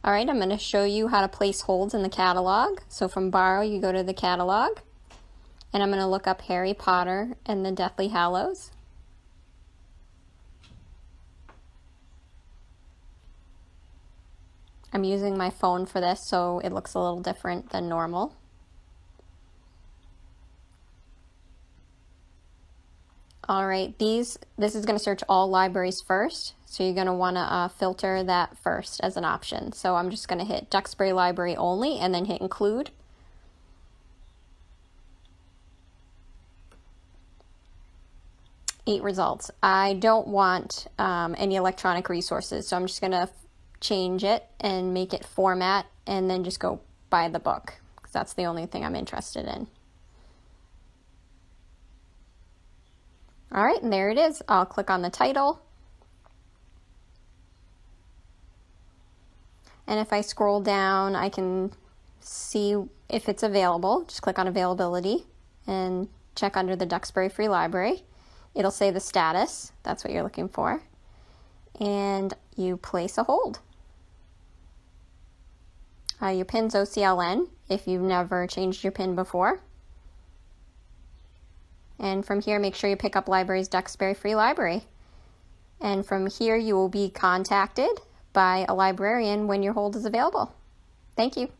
All right, I'm going to show you how to place holds in the catalog. So from Borrow, you go to the catalog, and I'm going to look up Harry Potter and the Deathly Hallows. I'm using my phone for this, so it looks a little different than normal. All right, this is going to search all libraries first, so you're going to want to filter that first as an option. So I'm just going to hit Duxbury Library only and then hit include. Eight results. I don't want any electronic resources, so I'm just going to change it and make it format and then just go by the book, because that's the only thing I'm interested in. All right, and there it is. I'll click on the title. And if I scroll down, I can see if it's available. Just click on availability and check under the Duxbury Free Library. It'll say the status. That's what you're looking for. And you place a hold. Your pin's OCLN if you've never changed your pin before. And from here, make sure you pick up Libraries Duxbury Free Library. And from here, you will be contacted by a librarian when your hold is available. Thank you.